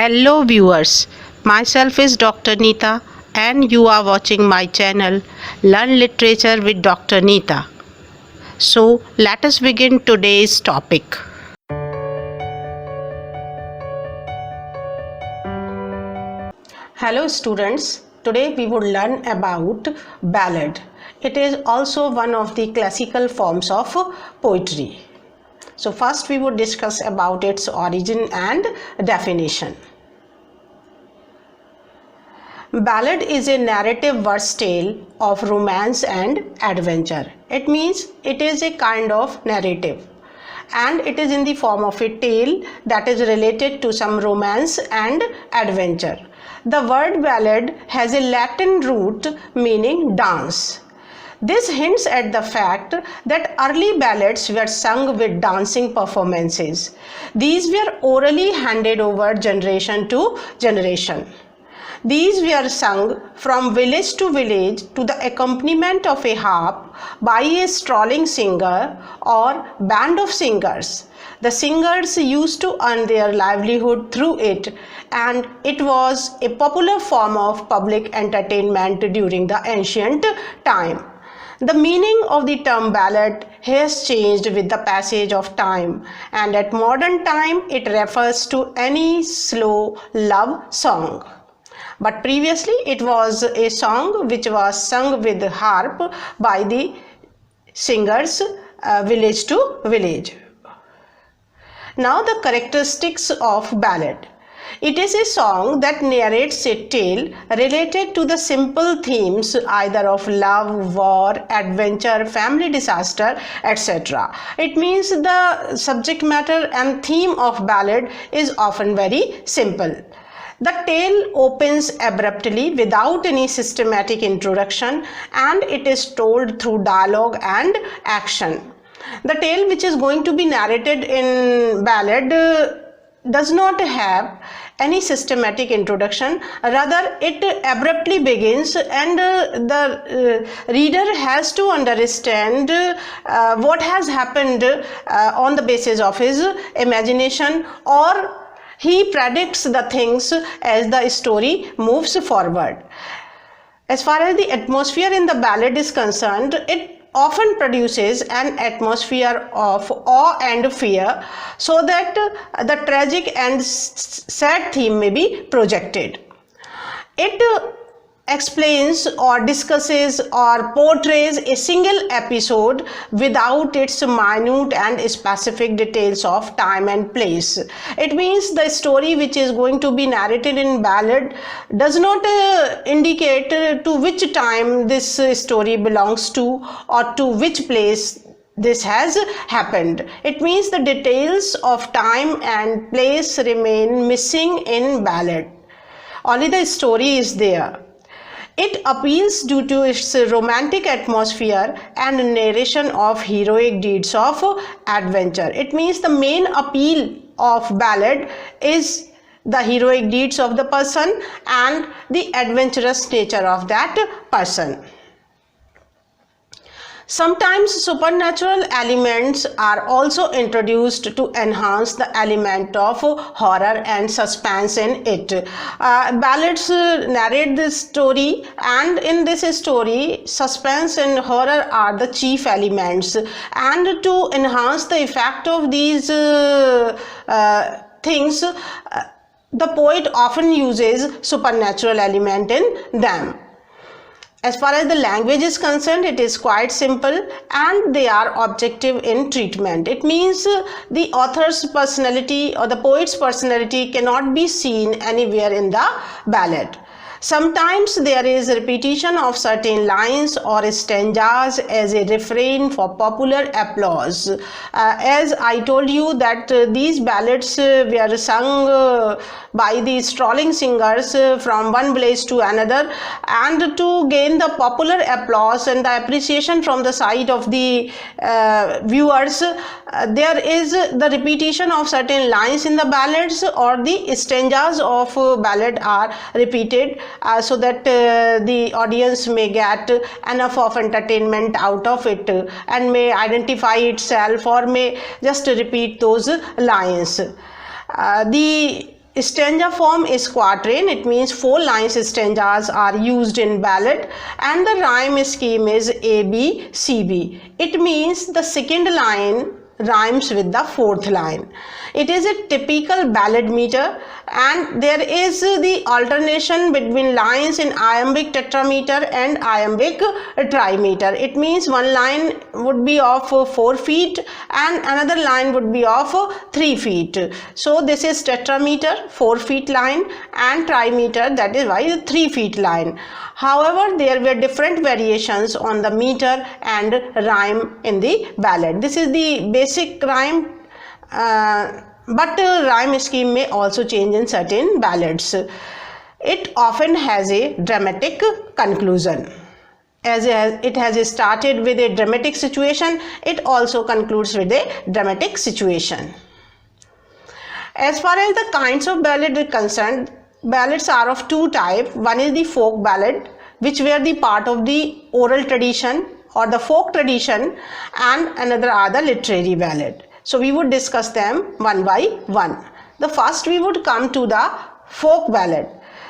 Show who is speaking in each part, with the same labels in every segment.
Speaker 1: Hello viewers, myself is Dr. Neeta and you are watching my channel Learn Literature with Dr. Neeta. So let us begin today's topic. Hello students, today we would learn about ballad. It is also one of the classical forms of poetry. So first we would discuss about its origin and definition. Ballad is a narrative verse tale of romance and adventure. It means it is a kind of narrative and it is in the form of a tale that is related to some romance and adventure. The word ballad has a Latin root meaning dance. This hints at the fact that early ballads were sung with dancing performances. These were orally handed over generation to generation. These were sung from village to village to the accompaniment of a harp by a strolling singer or band of singers. The singers used to earn their livelihood through it, and it was a popular form of public entertainment during the ancient time. The meaning of the term ballad has changed with the passage of time, and at modern time it refers to any slow love song. But previously it was a song which was sung with harp by the singers village to village. Now the characteristics of ballad. It is a song that narrates a tale related to the simple themes either of love, war, adventure, family disaster, etc. It means the subject matter and theme of ballad is often very simple. The tale opens abruptly without any systematic introduction and it is told through dialogue and action. The tale which is going to be narrated in ballad does not have any systematic introduction, rather it abruptly begins and the reader has to understand what has happened on the basis of his imagination, or he predicts the things as the story moves forward. As far as the atmosphere in the ballad is concerned, it often produces an atmosphere of awe and fear so that the tragic and sad theme may be projected. It explains or discusses or portrays a single episode without its minute and specific details of time and place. It means the story which is going to be narrated in ballad does not indicate to which time this story belongs to or to which place this has happened. It means the details of time and place remain missing in ballad. Only the story is there. It appeals due to its romantic atmosphere and narration of heroic deeds of adventure. It means the main appeal of ballad is the heroic deeds of the person and the adventurous nature of that person. Sometimes supernatural elements are also introduced to enhance the element of horror and suspense in it. Ballads narrate this story, and in this story suspense and horror are the chief elements, and to enhance the effect of these things, the poet often uses supernatural element in them. As far as the language is concerned, it is quite simple and they are objective in treatment. It means the author's personality or the poet's personality cannot be seen anywhere in the ballad. Sometimes there is repetition of certain lines or stanzas as a refrain for popular applause. As I told you that these ballads were sung by the strolling singers from one village to another, and to gain the popular applause and the appreciation from the side of the viewers, there is the repetition of certain lines in the ballads, or the stanzas of ballad are repeated so that the audience may get enough of entertainment out of it and may identify itself or may just repeat those lines. The stanza form is quatrain. It means 4 lines stanzas are used in ballad, and the rhyme scheme is ABCB. It means the second line rhymes with the fourth line. It is a typical ballad meter, and there is the alternation between lines in iambic tetrameter and iambic trimeter. It means one line would be of 4 feet and another line would be of 3 feet. So this is tetrameter, 4 feet line, and trimeter, that is why the 3 feet line. However, there were different variations on the meter and rhyme in the ballad. This is the basic rhyme, but rhyme scheme may also change in certain ballads. It often has a dramatic conclusion. As it has started with a dramatic situation, it also concludes with a dramatic situation. As far as the kinds of ballad are concerned, ballads are of 2 types. One is the folk ballad, which were the part of the oral tradition or the folk tradition, and another are the literary ballad. So we would discuss them one by one. The first we would come to the folk ballad.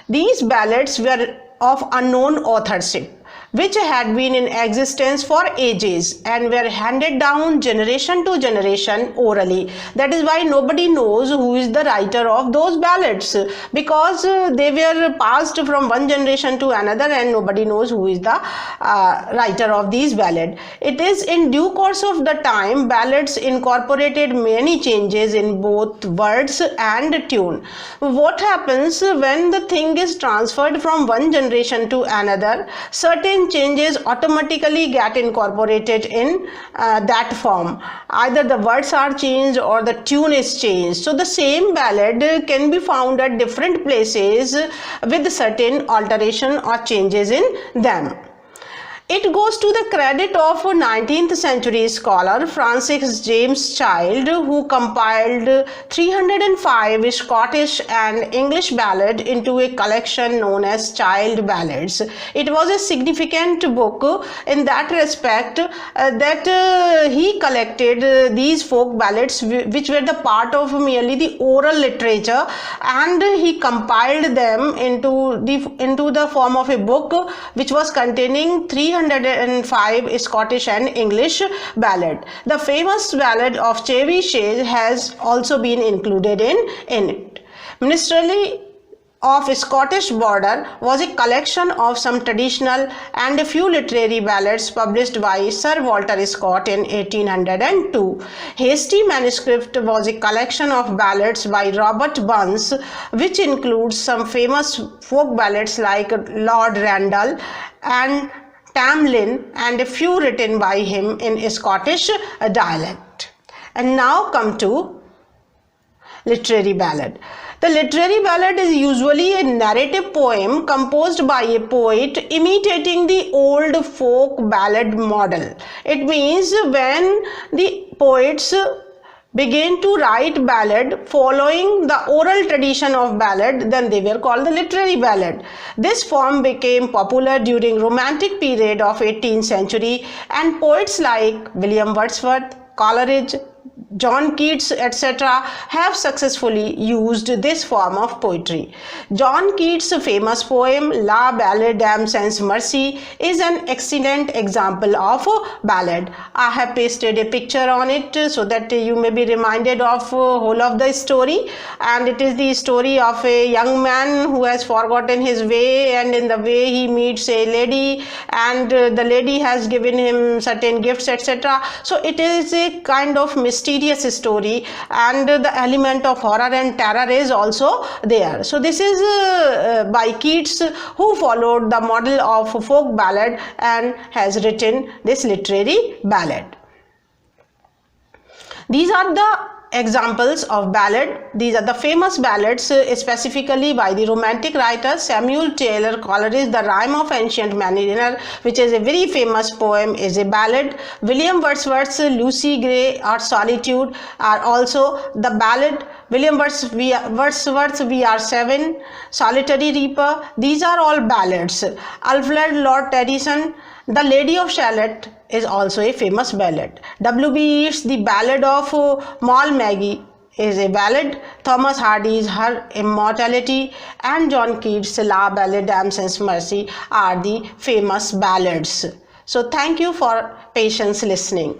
Speaker 1: These ballads were of unknown authorship, which had been in existence for ages and were handed down generation to generation orally. That is why nobody knows who is the writer of those ballads, because they were passed from one generation to another and nobody knows who is the writer of these ballads. It is in due course of the time ballads incorporated many changes in both words and tune. What happens when the thing is transferred from one generation to another? Certain changes automatically get incorporated in that form. Either the words are changed or the tune is changed. So the same ballad can be found at different places with certain alteration or changes in them. It goes to the credit of 19th century scholar Francis James Child, who compiled 305 Scottish and English ballads into a collection known as Child Ballads. It was a significant book in that respect, that he collected these folk ballads which were the part of merely the oral literature, and he compiled them into the form of a book which was containing 305 Scottish and English ballad. The famous ballad of Chevy Chase has also been included in it. Minstrelsy of Scottish Border was a collection of some traditional and a few literary ballads published by Sir Walter Scott in 1802. Hasty Manuscript was a collection of ballads by Robert Burns, which includes some famous folk ballads like Lord Randall and Tamlin, and a few written by him in Scottish dialect. And now come to literary ballad. The literary ballad is usually a narrative poem composed by a poet imitating the old folk ballad model. It means when the poets began to write ballad following the oral tradition of ballad, then they were called the literary ballad. This form became popular during Romantic period of 18th century, and poets like William Wordsworth, Coleridge, John Keats, etc. have successfully used this form of poetry. John Keats' famous poem La Ballade d'Ame Sans Merci is an excellent example of ballad. I have pasted a picture on it so that you may be reminded of whole of the story, and it is the story of a young man who has forgotten his way, and in the way he meets a lady, and the lady has given him certain gifts, etc. So it is a kind of mysterious story, and the element of horror and terror is also there. So this is by Keats, who followed the model of folk ballad and has written this literary ballad. These are the examples of ballad. These are the famous ballads, specifically by the Romantic writer Samuel Taylor Coleridge. The Rime of Ancient Mariner, which is a very famous poem, is a ballad. William Wordsworth's Lucy Gray or Solitude are also the ballad. William Wordsworth's We Are Seven, Solitary Reaper, these are all ballads. Alfred Lord Tennyson, The Lady of Shalott is also a famous ballad. W.B. Yeats, The Ballad of Moll Maggie is a ballad. Thomas Hardy's Her Immortality and John Keats' La Belle Dame Sans Merci are the famous ballads. So thank you for patience listening.